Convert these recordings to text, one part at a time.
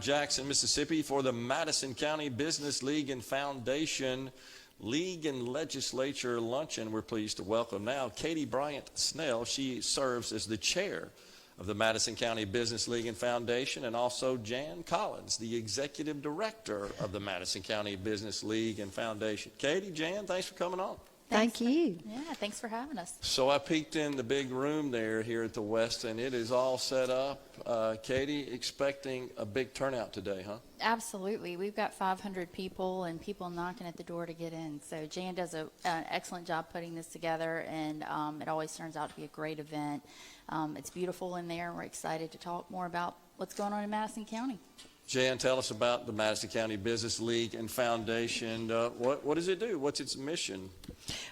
Jackson, Mississippi for the Madison County Business League and Foundation League and Legislature Luncheon. We're pleased to welcome now Katie Bryant Snell. She serves as the chair of the Madison County Business League and Foundation, and also Jan Collins, the executive director of the Madison County Business League and Foundation. Katie, Jan, thanks for coming on. Thank you. Yeah, thanks for having us. So I peeked in the big room there here at the West, and it is all set up. Katie, expecting a big turnout today, huh? Absolutely. We've got 500 people and people knocking at the door to get in. So Jan does an excellent job putting this together, and it always turns out to be a great event. It's beautiful in there, and we're excited to talk more about what's going on in Madison County. Jan, tell us about the Madison County Business League and Foundation. What does it do? What's its mission?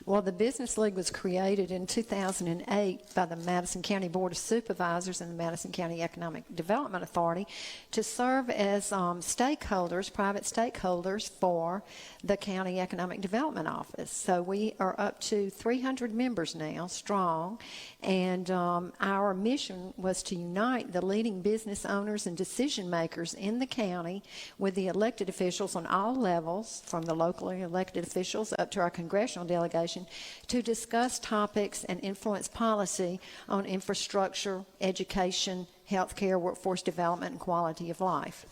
Well, the Business League was created in 2008 by the Madison County Board of Supervisors and the Madison County Economic Development Authority to serve as stakeholders, private stakeholders for the County Economic Development Office. So we are up to 300 members now, strong, and our mission was to unite the leading business owners and decision makers in the county with the elected officials on all levels, from the locally elected officials up to our congressional delegation, to discuss topics and influence policy on infrastructure, education, healthcare, workforce development, and quality of life.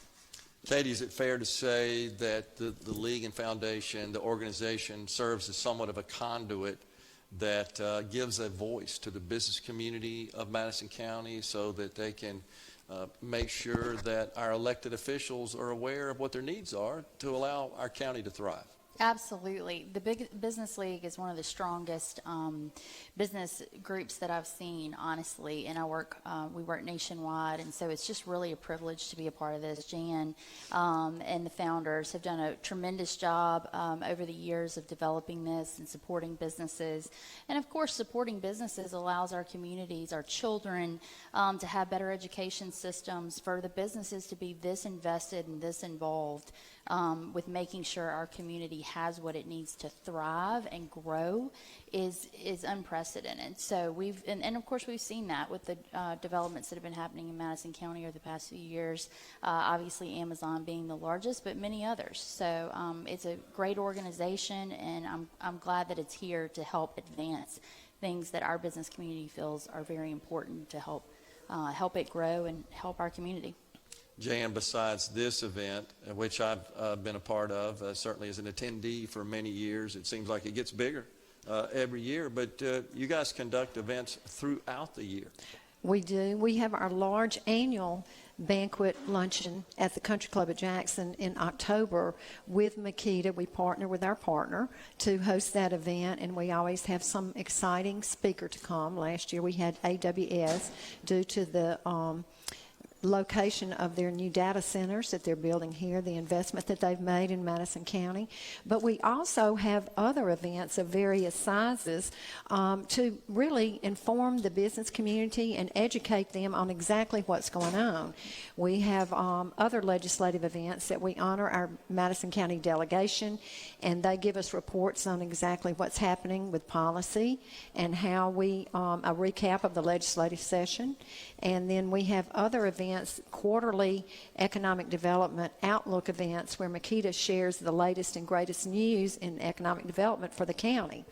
Katie, is it fair to say that the League and Foundation, the organization, serves as somewhat of a conduit that gives a voice to the business community of Madison County so that they can make sure that our elected officials are aware of what their needs are to allow our county to thrive? Absolutely. The Big Business League is one of the strongest business groups that I've seen, honestly. And we work nationwide, and so it's just really a privilege to be a part of this. Jan and the founders have done a tremendous job over the years of developing this and supporting businesses. And of course, supporting businesses allows our communities, our children, to have better education systems, for the businesses to be this invested and this involved with making sure our community has what it needs to thrive and grow is unprecedented. So and of course we've seen that with the developments that have been happening in Madison County over the past few years. Obviously Amazon being the largest, but many others. So it's a great organization, and I'm glad that it's here to help advance things that our business community feels are very important to help it grow and help our community. Jan, besides this event, which I've been a part of, certainly as an attendee for many years, it seems like it gets bigger every year, but you guys conduct events throughout the year. We do. We have our large annual banquet luncheon at the Country Club of Jackson in October with Makita. We partner with our partner to host that event, and we always have some exciting speaker to come. Last year we had AWS due to the location of their new data centers that they're building here, the investment that they've made in Madison County. But we also have other events of various sizes to really inform the business community and educate them on exactly what's going on. We have other legislative events that we honor our Madison County delegation, and they give us reports on exactly what's happening with policy and how a recap of the legislative session. And then we have other events, quarterly economic development outlook events, where Makita shares the latest and greatest news in economic development for the county.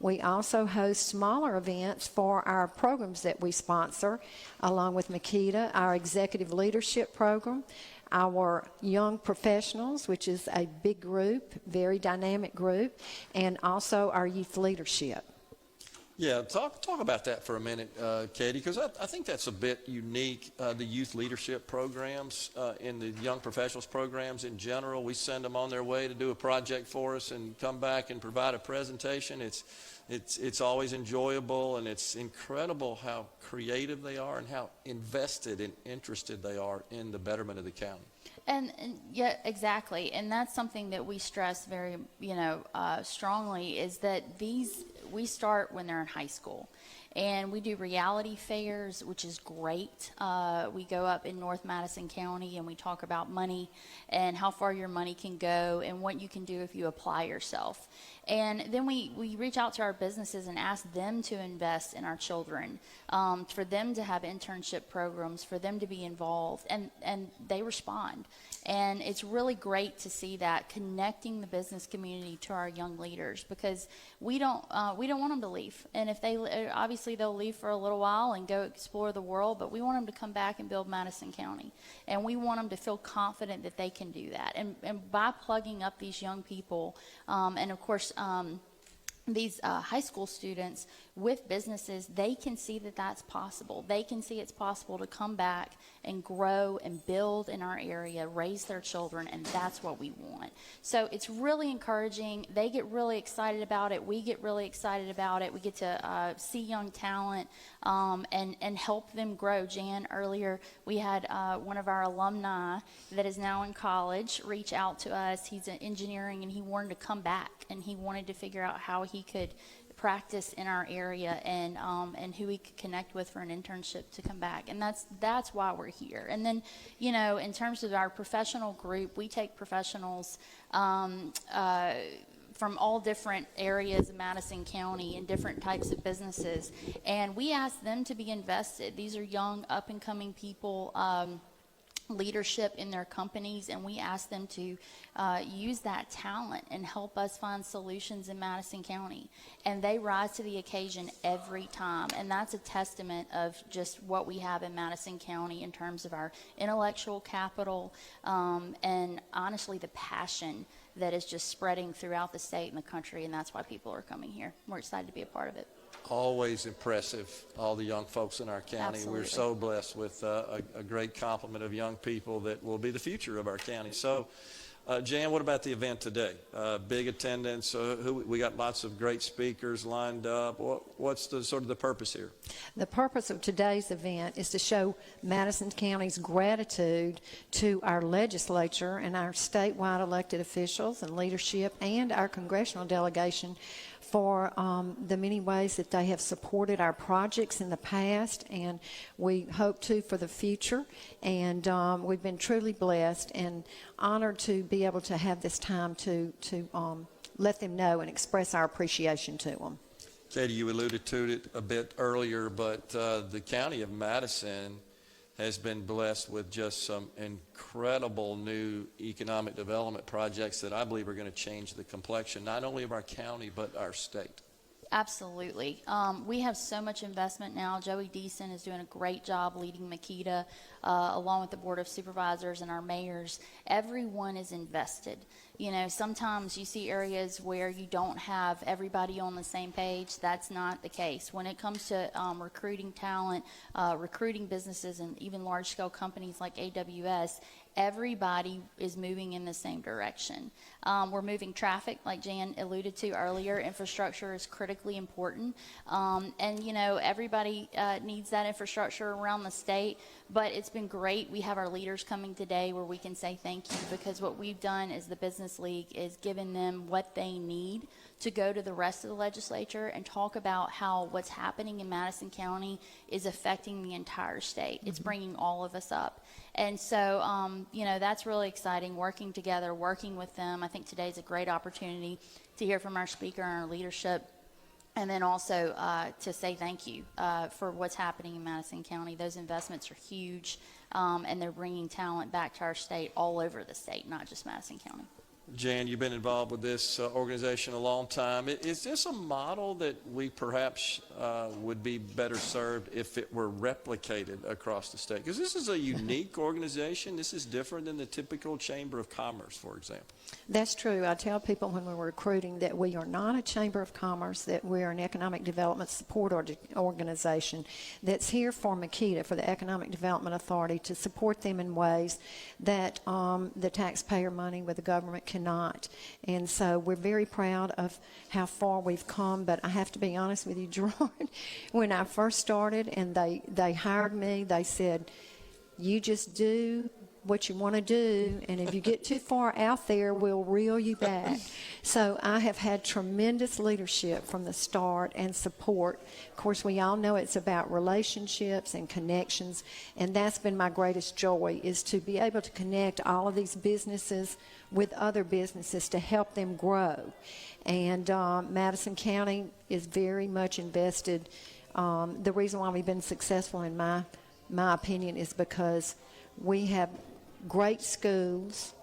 We also host smaller events for our programs that we sponsor, along with Makita, our executive leadership program, our young professionals, which is a big group, very dynamic group, and also our youth leadership. Yeah, talk about that for a minute, Katie, because I think that's a bit unique, the youth leadership programs and the young professionals programs in general. We send them on their way to do a project for us and come back and provide a presentation. It's always enjoyable, and it's incredible how creative they are and how invested and interested they are in the betterment of the county. And yeah, exactly. And that's something that we stress very, strongly, is that we start when they're in high school. And we do reality fairs, which is great. We go up in North Madison County and we talk about money and how far your money can go and what you can do if you apply yourself. And then we reach out to our businesses and ask them to invest in our children, for them to have internship programs, for them to be involved, and they respond. And it's really great to see that, connecting the business community to our young leaders, because we don't want them to leave. And if they obviously they'll leave for a little while and go explore the world, but we want them to come back and build Madison County, and we want them to feel confident that they can do that. And by plugging up these young people, and of course these high school students with businesses, they can see that that's possible. They can see it's possible to come back and grow and build in our area, raise their children, and that's what we want. So it's really encouraging. They get really excited about it. We get really excited about it. We get to see young talent and help them grow. Jan, earlier we had one of our alumni that is now in college reach out to us. He's in engineering, and he wanted to come back, and he wanted to figure out how he could practice in our area and who we could connect with for an internship to come back. And that's why we're here. And then, you know, in terms of our professional group, we take professionals from all different areas of Madison County and different types of businesses, and we ask them to be invested. These are young, up-and-coming people, leadership in their companies, and we ask them to use that talent and help us find solutions in Madison County. And they rise to the occasion every time, and that's a testament of just what we have in Madison County in terms of our intellectual capital, and honestly the passion that is just spreading throughout the state and the country, and that's why people are coming here. We're excited to be a part of it. Always impressive, all the young folks in our county. Absolutely. We're so blessed with a great complement of young people that will be the future of our county. So, Jan, what about the event today? Big attendance. We got lots of great speakers lined up. What's the sort of the purpose here? The purpose of today's event is to show Madison County's gratitude to our legislature and our statewide elected officials and leadership and our congressional delegation for the many ways that they have supported our projects in the past, and we hope to for the future. And we've been truly blessed and honored to be able to have this time to let them know and express our appreciation to them. Katie, you alluded to it a bit earlier, but the county of Madison has been blessed with just some incredible new economic development projects that I believe are going to change the complexion, not only of our county, but our state. Absolutely. We have so much investment now. Joey Deason is doing a great job leading Makita, along with the Board of Supervisors and our mayors. Everyone is invested. You know, sometimes you see areas where you don't have everybody on the same page. That's not the case. When it comes to recruiting talent, recruiting businesses, and even large-scale companies like AWS, everybody is moving in the same direction. We're moving traffic, like Jan alluded to earlier. Infrastructure is critically important. And, you know, everybody needs that infrastructure around the state. But it's been great. We have our leaders coming today where we can say thank you, because what we've done as the Business League is given them what they need to go to the rest of the legislature and talk about how what's happening in Madison County is affecting the entire state. It's bringing all of us up. And so, you know, that's really exciting, working together, working with them. I think today's a great opportunity to hear from our speaker and our leadership, and then also to say thank you for what's happening in Madison County. Those investments are huge, and they're bringing talent back to our state, all over the state, not just Madison County. Jan, you've been involved with this organization a long time. Is this a model that we perhaps would be better served if it were replicated across the state? Because this is a unique organization. This is different than the typical Chamber of Commerce, for example. That's true. I tell people when we're recruiting that we are not a Chamber of Commerce, that we're an economic development support organization that's here for Makita, for the Economic Development Authority, to support them in ways that the taxpayer money with the government cannot. And so we're very proud of how far we've come. But I have to be honest with you, Gerard, when I first started and they hired me, they said, you just do what you want to do, and if you get too far out there, we'll reel you back. So I have had tremendous leadership from the start and support. Of course, we all know it's about relationships and connections, and that's been my greatest joy, is to be able to connect all of these businesses with other businesses to help them grow. And Madison County is very much invested. The reason why we've been successful, in my opinion, is because we have great schools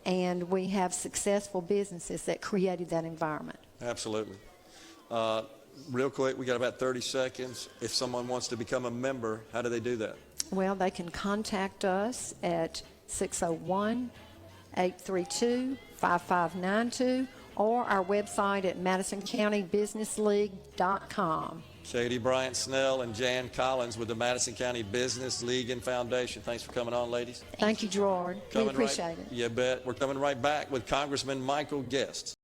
and we have successful businesses that created that environment. Absolutely. Real quick, we got about 30 seconds. If someone wants to become a member, how do they do that? Well, they can contact us at 601-832-5592 or our website at MadisonCountyBusinessLeague.com. Katie Bryant Snell and Jan Collins with the Madison County Business League and Foundation. Thanks for coming on, ladies. Thank you, Gerard. We appreciate it. You bet. We're coming right back with Congressman Michael Guest.